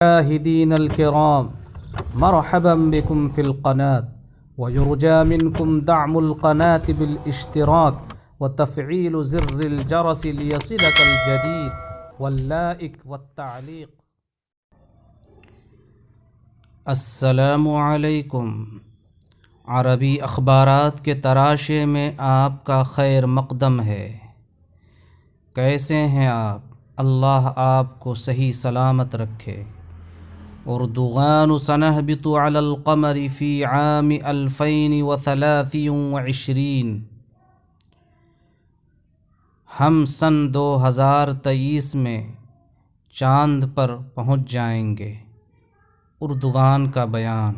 المشاهدين الكرام، مرحبا بكم في القناة، ويرجى منكم دعم القناة بالاشتراك وتفعيل زر الجرس ليصلك الجديد واللائك والتعليق. السلام علیکم۔ عربی اخبارات کے تراشے میں آپ کا خیر مقدم ہے۔ کیسے ہیں آپ؟ اللہ آپ کو صحیح سلامت رکھے۔ اردغان سنہبط علی القمر فی عام 2023، ہم سن 2023 میں چاند پر پہنچ جائیں گے۔ اردغان کا بیان۔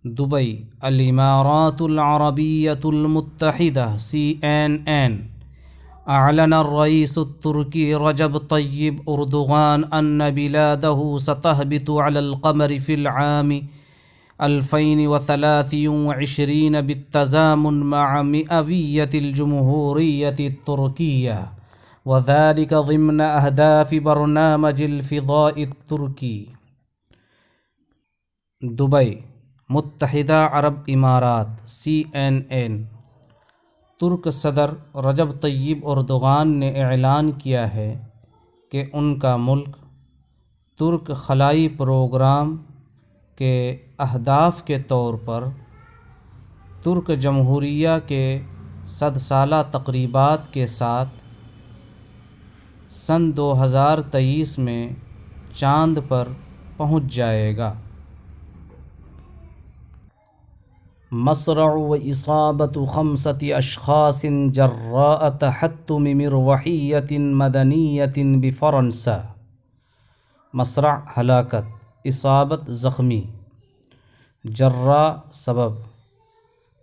دبئی، الامارات العربیۃ المتحدہ CNN، اعلن الرئیس الترکی رجب طیب اردغان ان بلادہ ستہبط علی القمر فی العام 2023 بالتزامن مع مئویۃ الجمہوریۃ الترکیہ، وذلك ضمن اہداف برنامج الفضاء الترکی۔ دبئی، متحدہ عرب امارات CNN، ترک صدر رجب طیب اردغان نے اعلان کیا ہے کہ ان کا ملک ترک خلائی پروگرام کے اہداف کے طور پر ترک جمہوریہ کے 100 سالہ تقریبات کے ساتھ سن 2023 میں چاند پر پہنچ جائے گا۔ مصرع و اصابت 5 اشخاص جراء تحطم مروحیۃ مدنیۃ بفرانسہ۔ مصرع ہلاکت، اصابت زخمی، جراء سبب،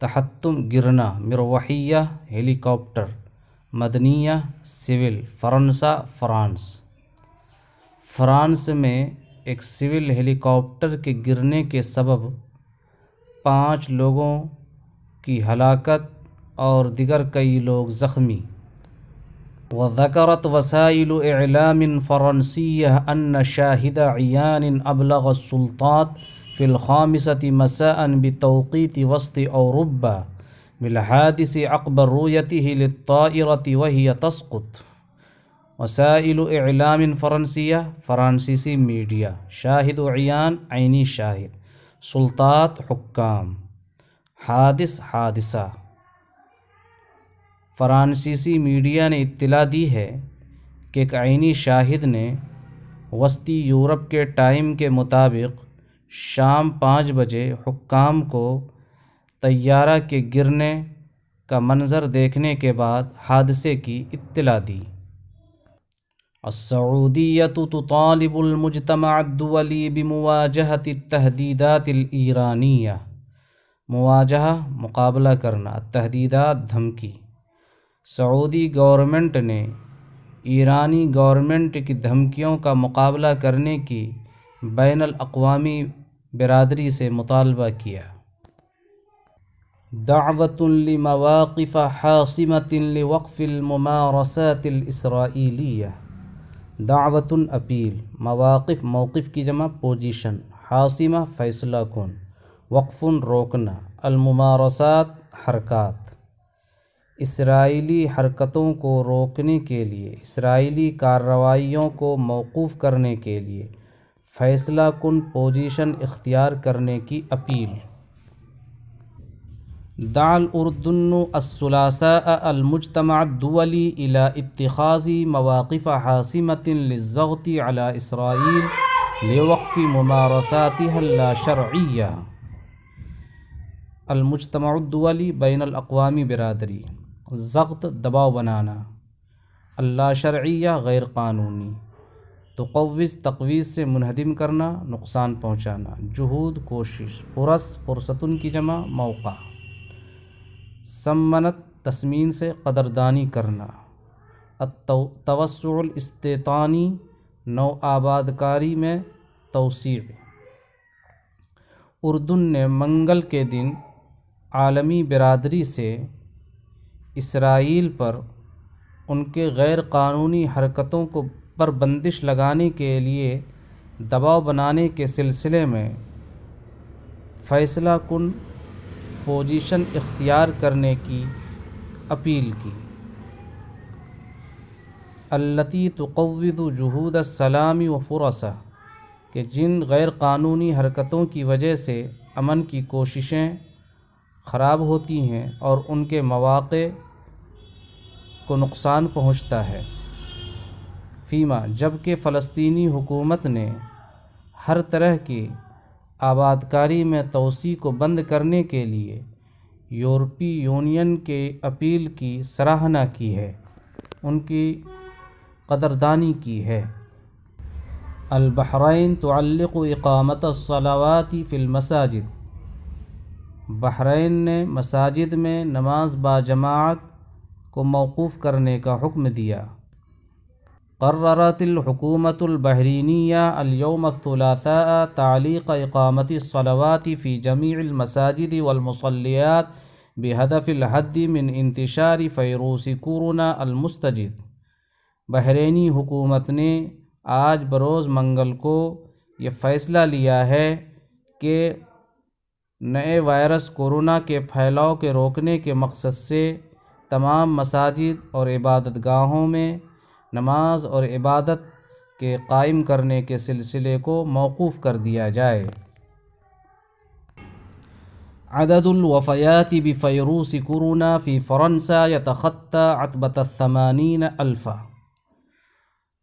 تحطم گرنا، مروحیہ ہیلی کاپٹر، مدنیہ سول، فرنسا فرانس۔ فرانس میں ایک سول ہیلی کاپٹر کے گرنے کے سبب 5 لوگوں کی ہلاکت اور دیگر کئی لوگ زخمی۔ وذكرت وسائل إعلام فرنسية أن شاهد عيان أبلغ السلطات في 5 مساء بتوقيت وسط أوروبا بالحادث عقب رؤيته للطائرة وهي تسقط۔ وسائل اعلام فرنسیہ، فرانسیسی میڈیا، شاہد عیان عینی شاہد، سلطات حکام، حادثہ۔ فرانسیسی میڈیا نے اطلاع دی ہے کہ ایک عینی شاہد نے وسطی یورپ کے ٹائم کے مطابق شام 5 بجے حکام کو طیارہ کے گرنے کا منظر دیکھنے کے بعد حادثے کی اطلاع دی۔ السعودیۃ تطالب المجتمع الدولی بمواجہۃ التہدیدات الایرانیہ۔ مواجہہ، مقابلہ کرنا، تہدیدات، دھمکی۔ سعودی گورنمنٹ نے ایرانی گورنمنٹ کی دھمکیوں کا مقابلہ کرنے کی بین الاقوامی برادری سے مطالبہ کیا۔ دعوۃ لمواقف حاسمۃ لوقف الممارسات الاسرائیلیہ۔ دعوۃ اپیل، مواقف موقف کی جمع پوزیشن، حاسمہ فیصلہ کن، وقف روکنا، الممارسات حرکات۔ اسرائیلی حرکتوں کو روکنے کے لیے، اسرائیلی کارروائیوں کو موقوف کرنے کے لیے فیصلہ کن پوزیشن اختیار کرنے کی اپیل۔ دعا الاردن الثلاثاء المجتمع الدولی الى اتخاذ مواقف حاسمة للضغط على اسرائیل لوقف ممارساتها اللاشرعیہ۔ المجتمع الدولی، بین الاقوامی برادری، ضغط دباؤ بنانا، اللاشرعیہ غیر قانونی، تقویض تقویض سے منہدم کرنا، نقصان پہنچانا، جہود کوشش، فرص فرصتن کی جمع موقع، سمنت تسمین سے قدردانی کرنا، التوسع الاستیطانی نو آبادکاری میں توسیع۔ اردن نے منگل کے دن عالمی برادری سے اسرائیل پر ان کے غیر قانونی حرکتوں پر بندش لگانے کے لیے دباؤ بنانے کے سلسلے میں فیصلہ کن پوزیشن اختیار کرنے کی اپیل کی۔ التی تقوض جہود السلام و فرصہ، کہ جن غیر قانونی حرکتوں کی وجہ سے امن کی کوششیں خراب ہوتی ہیں اور ان کے مواقع کو نقصان پہنچتا ہے۔ فیما، جبکہ فلسطینی حکومت نے ہر طرح کی آبادکاری میں توسیع کو بند کرنے کے لیے یورپی یونین کے اپیل کی سراہنا کی ہے، ان کی قدردانی کی ہے۔ البحرین تعلق اقامت الصلوات فی المساجد، بحرین نے مساجد میں نماز باجماعت کو موقوف کرنے کا حکم دیا۔ قررت الحکومت البحرینیہ اليوم الثلاثاء تعلیق اقامت الصلوات فی جمیع المساجد والمصلیات بہدف الحد من انتشار فیروس کورونا المستجد۔ بحرینی حکومت نے آج بروز منگل کو یہ فیصلہ لیا ہے کہ نئے وائرس کورونا کے پھیلاؤ کے روکنے کے مقصد سے تمام مساجد اور عبادت گاہوں میں نماز اور عبادت کے قائم کرنے کے سلسلے کو موقوف کر دیا جائے۔ عدد الوفیات بفیروس کورونا فی فرنسا یتخطی عتبۃ 80,000۔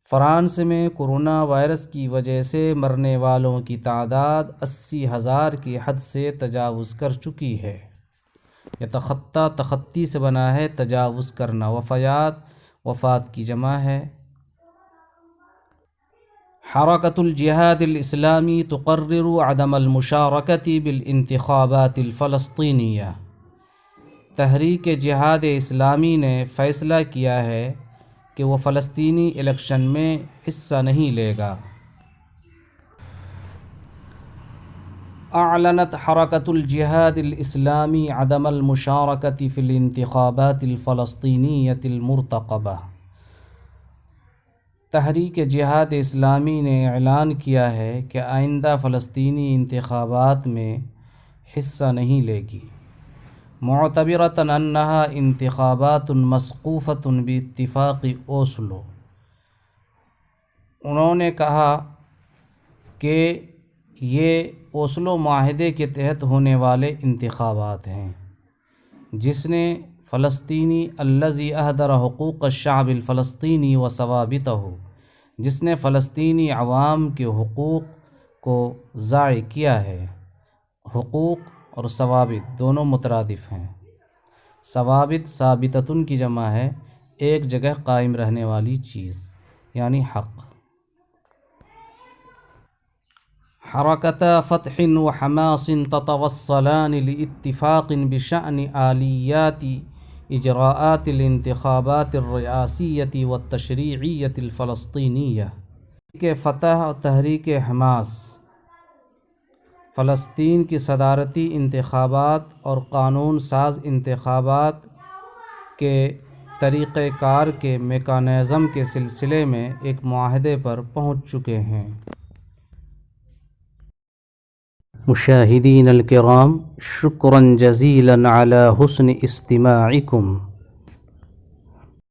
فرانس میں کورونا وائرس کی وجہ سے مرنے والوں کی تعداد 80,000 کی حد سے تجاوز کر چکی ہے۔ یتخطی تخطی سے بنا ہے تجاوز کرنا، وفیات وفات کی جمع ہے۔ حرکت الجہاد الاسلامی تقرر عدم المشارکت بالانتخابات الفلسطینیہ، تحریک جہاد اسلامی نے فیصلہ کیا ہے کہ وہ فلسطینی الیکشن میں حصہ نہیں لے گا۔ اعلنت حرکت الجہاد الاسلامی عدم المشارکت فی الانتخابات الفلسطینیۃ المرتقبہ، تحریک جہاد اسلامی نے اعلان کیا ہے کہ آئندہ فلسطینی انتخابات میں حصہ نہیں لے گی، معتبرۃ انہا انتخابات مسقوفۃ باتفاق اوسلو۔ انہوں نے کہا کہ یہ اوسلو معاہدے کے تحت ہونے والے انتخابات ہیں، جس نے فلسطینی الذی اہدر حقوق الشعب الفلسطینی و ثوابتہ، جس نے فلسطینی عوام کے حقوق کو ضائع کیا ہے۔ حقوق اور ثوابت دونوں مترادف ہیں۔ ثوابت ثابتۃ کی جمع ہے ایک جگہ قائم رہنے والی چیز، یعنی حق۔ حرکت فتح و حماس تتوصلان لاتفاق بشأن آلیات اجراءات الانتخابات الریاسیۃ والتشریعیۃ الفلسطینیہ۔ تحریک فتح اور تحریک حماس فلسطین کی صدارتی انتخابات اور قانون ساز انتخابات کے طریقہ کار کے میکانزم کے سلسلے میں ایک معاہدے پر پہنچ چکے ہیں۔ مشاہدین الکرام، شکراً جزیلاً علی حسن استماعکم۔